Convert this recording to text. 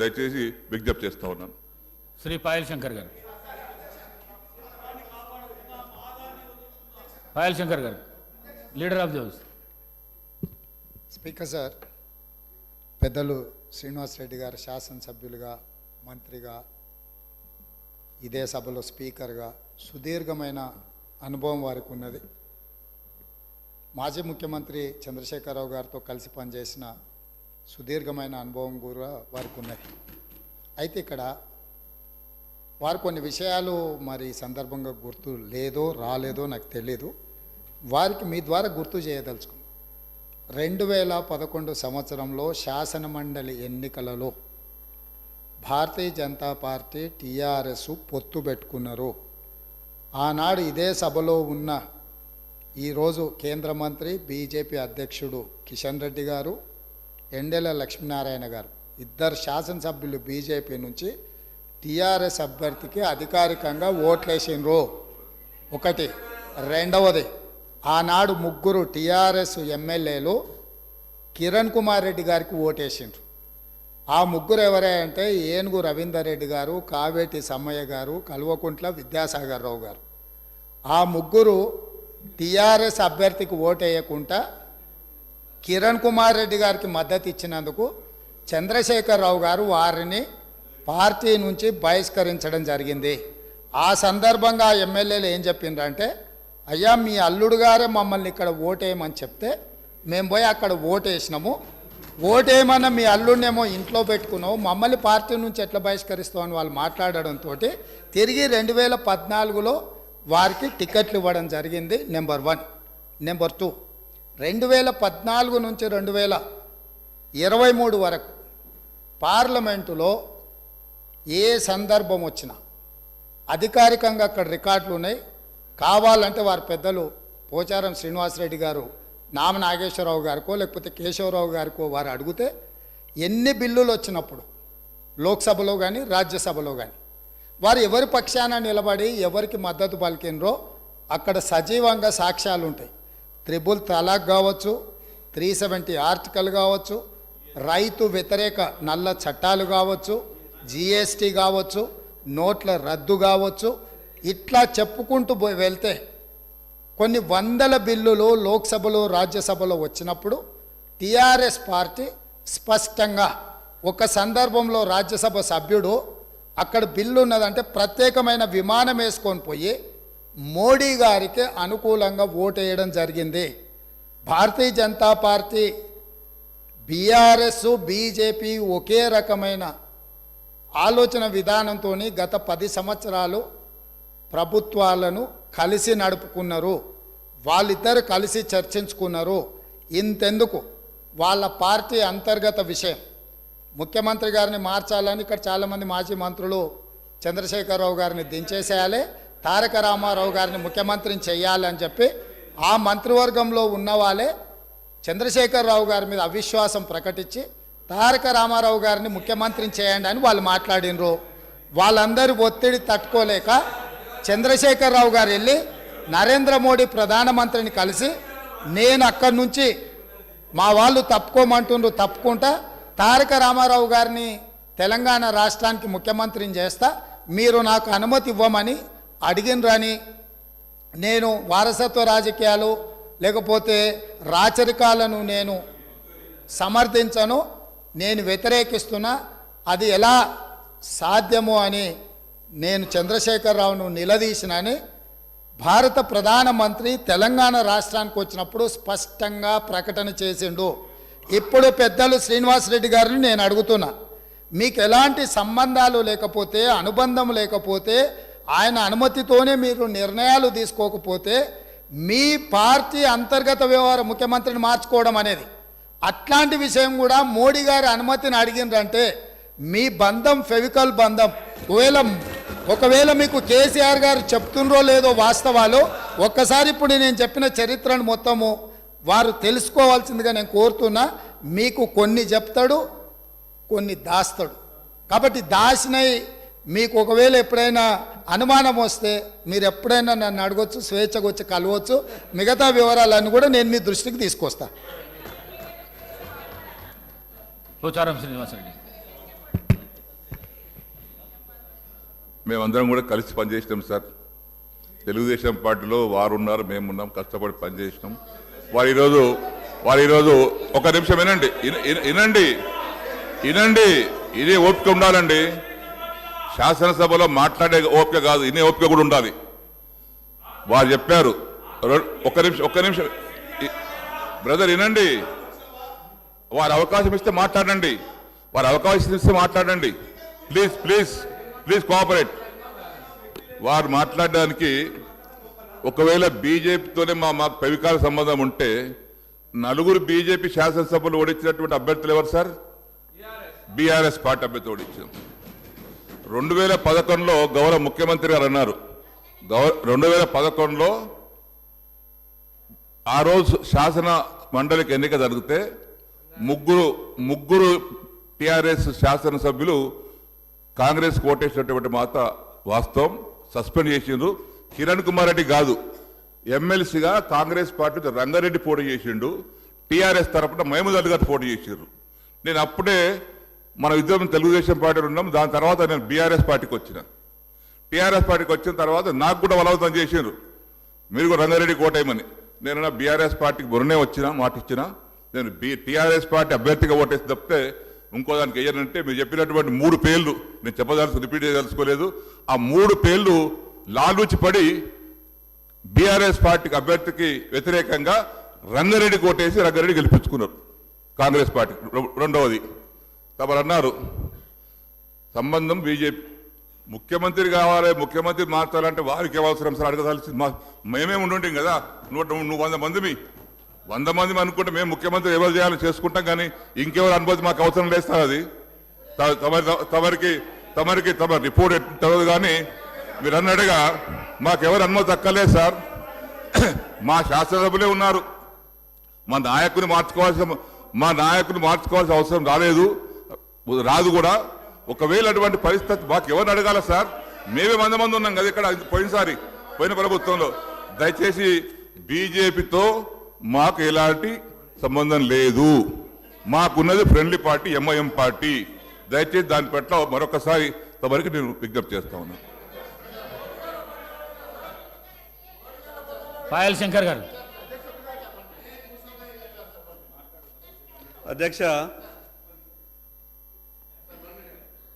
దయచేసి విజ్ఞప్తి చేస్తా ఉన్నాను. శ్రీ పాయల్ శంకర్ గారు. పాయల్ శంకర్ గారు, leader of the house. Speaker sir, పెద్దలు శ్రీనివాస్ రెడ్డి గారు శాసనసభ్యులుగా, మంత్రిగా, ఇదే సభలో స్పీకర్గా సుదీర్ఘమైన అనుభవం వారికి ఉన్నది. మాజీ ముఖ్యమంత్రి చంద్రశేఖరరావు గారితో కలిసి పనిచేసిన సుదీర్ఘమైన అనుభవం కూడా వారికి ఉన్నది. అయితే ఇక్కడ వారు కొన్ని విషయాలు మరి సందర్భంగా గుర్తు లేదో రాలేదో నాకు తెలియదు. వారికి మీ ద్వారా గుర్తు చేయదలుచుకున్నాను. 2011 సంవత్సరంలో శాసనమండలి ఎన్నికలలో భారతీయ జనతా పార్టీ టీఆర్ఎస్ పొత్తు పెట్టుకున్నారు. ఆనాడు ఇదే సభలో ఉన్న ఈరోజు కేంద్ర మంత్రి బీజేపీ అధ్యక్షుడు కిషన్ రెడ్డి గారు, ఎండెల లక్ష్మీనారాయణ గారు, ఇద్దరు శాసనసభ్యులు బీజేపీ నుంచి టీఆర్ఎస్ అభ్యర్థికి అధికారికంగా ఓట్లేసిండ్రు. ఒకటి. రెండవది, ఆనాడు ముగ్గురు టీఆర్ఎస్ ఎమ్మెల్యేలు కిరణ్ కుమార్ రెడ్డి గారికి ఓటేసిండ్రు. ఆ ముగ్గురు ఎవరే అంటే ఏనుగు రవీందర్ రెడ్డి గారు, కావేటి సమ్మయ్య గారు, కల్వకుంట్ల విద్యాసాగర్ రావు గారు. ఆ ముగ్గురు టీఆర్ఎస్ అభ్యర్థికి ఓటేయకుండా కిరణ్ కుమార్ రెడ్డి గారికి మద్దతు ఇచ్చినందుకు చంద్రశేఖరరావు గారు వారిని పార్టీ నుంచి బహిష్కరించడం జరిగింది. ఆ సందర్భంగా ఎమ్మెల్యేలు ఏం చెప్పిండ్రంటే, అయ్యా మీ అల్లుడు గారే మమ్మల్ని ఇక్కడ ఓటేయమని చెప్తే మేము పోయి అక్కడ ఓటేసినాము, ఓటేయమన్నా మీ అల్లుడినేమో ఇంట్లో పెట్టుకున్నావు, మమ్మల్ని పార్టీ నుంచి ఎట్లా బహిష్కరిస్తామని వాళ్ళు మాట్లాడడంతో తిరిగి 2014లో వారికి టికెట్లు ఇవ్వడం జరిగింది. నెంబర్ 1. నెంబర్ 2, 2014 నుంచి 2023 వరకు పార్లమెంటులో ఏ సందర్భం వచ్చినా అధికారికంగా అక్కడ రికార్డులు ఉన్నాయి. కావాలంటే వారి పెద్దలు పోచారం శ్రీనివాసరెడ్డి గారు, నామ నాగేశ్వరరావు గారికో లేకపోతే కేశవరావు గారికో వారు అడిగితే ఎన్ని బిల్లులు వచ్చినప్పుడు లోక్సభలో కానీ రాజ్యసభలో కానీ వారు ఎవరి పక్షాన నిలబడి ఎవరికి మద్దతు పలికినరో అక్కడ సజీవంగా సాక్ష్యాలు ఉంటాయి. 3 తలాక్ కావచ్చు, 370 ఆర్టికల్ కావచ్చు, రైతు వ్యతిరేక నల్ల చట్టాలు కావచ్చు, జిఎస్టీ కావచ్చు, నోట్ల రద్దు కావచ్చు, ఇట్లా చెప్పుకుంటూ వెళ్తే కొన్ని వందల బిల్లులు లోక్సభలో రాజ్యసభలో వచ్చినప్పుడు టీఆర్ఎస్ పార్టీ స్పష్టంగా ఒక సందర్భంలో రాజ్యసభ సభ్యుడు అక్కడ బిల్లు ఉన్నదంటే ప్రత్యేకమైన విమానం వేసుకొని పోయి మోడీ గారికి అనుకూలంగా ఓటేయడం జరిగింది. Bharatiya Janata party, BRS, BJP ఒకే రకమైన ఆలోచన విధానంతో గత 10 సంవత్సరాలు ప్రభుత్వాలను కలిసి నడుపుకున్నారు. వాళ్ళిద్దరు కలిసి చర్చించుకున్నారు. ఇంతెందుకు, వాళ్ళ పార్టీ అంతర్గత విషయం ముఖ్యమంత్రి గారిని మార్చాలని ఇక్కడ చాలామంది మాజీ మంత్రులు చంద్రశేఖరరావు గారిని దించేసేయాలి, తారక రామారావు గారిని ముఖ్యమంత్రిని చేయాలని చెప్పి ఆ మంత్రివర్గంలో ఉన్న వాళ్ళే చంద్రశేఖరరావు గారి మీద అవిశ్వాసం ప్రకటించి తారక రామారావు గారిని ముఖ్యమంత్రిని చేయండి అని వాళ్ళు మాట్లాడినరు. వాళ్ళందరూ ఒత్తిడి తట్టుకోలేక చంద్రశేఖరరావు గారు వెళ్ళి నరేంద్ర మోడీ ప్రధానమంత్రిని కలిసి నేను అక్కడి నుంచి మా వాళ్ళు తప్పుకోమంటుండ్రు, తప్పుకుంటా తారక రామారావు గారిని తెలంగాణ రాష్ట్రానికి ముఖ్యమంత్రిని చేస్తా, మీరు నాకు అనుమతి ఇవ్వమని అడిగినరని, నేను వారసత్వ రాజకీయాలు లేకపోతే రాచరికాలను నేను సమర్థించను, నేను వ్యతిరేకిస్తున్నా, అది ఎలా సాధ్యమో అని నేను చంద్రశేఖరరావును నిలదీసినని భారత ప్రధానమంత్రి తెలంగాణ రాష్ట్రానికి వచ్చినప్పుడు స్పష్టంగా ప్రకటన చేసిండు. ఇప్పుడు పెద్దలు శ్రీనివాసరెడ్డి గారిని నేను అడుగుతున్నా, మీకు ఎలాంటి సంబంధాలు లేకపోతే, అనుబంధం లేకపోతే, ఆయన అనుమతితోనే మీరు నిర్ణయాలు తీసుకోకపోతే మీ పార్టీ అంతర్గత వ్యవహార ముఖ్యమంత్రిని మార్చుకోవడం అనేది, అట్లాంటి విషయం కూడా మోడీ గారి అనుమతిని అడిగిందంటే మీ బంధం ఫెవికల్ బంధం. ఒకవేళ మీకు కేసీఆర్ గారు చెప్తుండ్రో లేదో వాస్తవాలు ఒక్కసారి ఇప్పుడు నేను చెప్పిన చరిత్రను మొత్తము వారు తెలుసుకోవాల్సిందిగా నేను కోరుతున్నా. మీకు కొన్ని చెప్తాడు, కొన్ని దాస్తాడు. కాబట్టి దాసినై మీకు ఒకవేళ ఎప్పుడైనా అనుమానం వస్తే మీరు ఎప్పుడైనా నన్ను అడగొచ్చు, స్వేచ్ఛగా వచ్చి కలవచ్చు. మిగతా వివరాలన్నీ కూడా నేను మీ దృష్టికి తీసుకొస్తా. పోచారం శ్రీనివాసరెడ్డి. మేమందరం కూడా కలిసి పనిచేసినాం సార్. తెలుగుదేశం పార్టీలో వారు ఉన్నారు, మేమున్నాం, కష్టపడి పనిచేసినాం. వారు ఈరోజు ఒక నిమిషం వినండి. ఇదే ఓపిక ఉండాలండి. శాసనసభలో మాట్లాడే ఓపిక కాదు, ఇనే ఓపిక కూడా ఉండాలి. వారు చెప్పారు. ఒక్క నిమిషం బ్రదర్ వినండి. వారు అవకాశం ఇస్తే మాట్లాడండి. Please cooperate. వారు మాట్లాడడానికి ఒకవేళ బీజేపీతోనే మాకు పెవికాల సంబంధం ఉంటే నలుగురు బీజేపీ శాసనసభలు ఓడించినటువంటి అభ్యర్థులు ఎవరు సార్? బీఆర్ఎస్ పార్టీ అభ్యర్థి ఓడించాం. 2011లో గౌరవ ముఖ్యమంత్రి గారు అన్నారు, 2011లో ఆ రోజు శాసన మండలికి ఎన్నిక జరిగితే ముగ్గురు టిఆర్ఎస్ శాసనసభ్యులు కాంగ్రెస్ ఓటేసినటువంటి మాట వాస్తవం. సస్పెండ్ చేసిండ్రు. కిరణ్ కుమార్ రెడ్డి కాదు, ఎమ్మెల్సీగా కాంగ్రెస్ పార్టీ రంగారెడ్డి పోటీ చేసిండు. టిఆర్ఎస్ తరఫున మహమూద్ అలీ గారు పోటీ చేసిండ్రు. నేను అప్పుడే మన ఇద్దరం తెలుగుదేశం పార్టీలో ఉన్నాం. దాని తర్వాత నేను బీఆర్ఎస్ పార్టీకి వచ్చిన. టీఆర్ఎస్ పార్టీకి వచ్చిన తర్వాత నాకు కూడా బలవంతం చేసిండ్రు, మీరు కూడా రంగారెడ్డి కోటేయమని. నేను బీఆర్ఎస్ పార్టీకి మొన్ననే మాట ఇచ్చిన. నేను టీఆర్ఎస్ పార్టీ అభ్యర్థిగా ఓటేసి తప్పితే ఇంకో దానికి వేయనంటే మీరు చెప్పినటువంటి 3 పేర్లు నేను రిపీట్ చేయదలుచుకోలేదు. ఆ 3 పేర్లు లాలూచి పడి బీఆర్ఎస్ పార్టీకి అభ్యర్థికి వ్యతిరేకంగా రంగారెడ్డి కోటేసి రంగారెడ్డి గెలిపించుకున్నారు కాంగ్రెస్ పార్టీ. రెండవది తమరు అన్నారు సంబంధం బీజేపీ, ముఖ్యమంత్రి కావాలి, ముఖ్యమంత్రి మార్చాలంటే వారికి అవసరం సార్ అడగదాల్సింది. మేమే ఉండుంటాం కదా, నువ్వు 100 మంది అనుకుంటే మేము ముఖ్యమంత్రి ఎవరు చేయాలని చేసుకుంటాం, కానీ ఇంకెవరు అనుమతి మాకు అవసరం లేదు సార్. అది తమరి రిపోర్ట్ ఎట్టదు, కానీ మీరు అన్నట్టుగా మాకెవరు అనుమతి అక్కర్లేదు సార్. మా శాసనసభ్యులే ఉన్నారు. మా నాయకుని మార్చుకోవాల్సిన అవసరం రాదు కూడా. ఒకవేళ అటువంటి పరిస్థితి మాకు ఎవరిని అడగాల సార్? మేమే 100 మంది ఉన్నాం కదా ఇక్కడ పోయిన ప్రభుత్వంలో. దయచేసి బీజేపీతో మాకు ఎలాంటి సంబంధం లేదు. మాకున్నది ఫ్రెండ్లీ పార్టీ ఎంఐఎం పార్టీ. దయచేసి దాని పట్ల మరొకసారి తమరికి నేను విజ్ఞప్తి చేస్తా ఉన్నాను. పాయల్ శంకర్ గారు. అధ్యక్ష,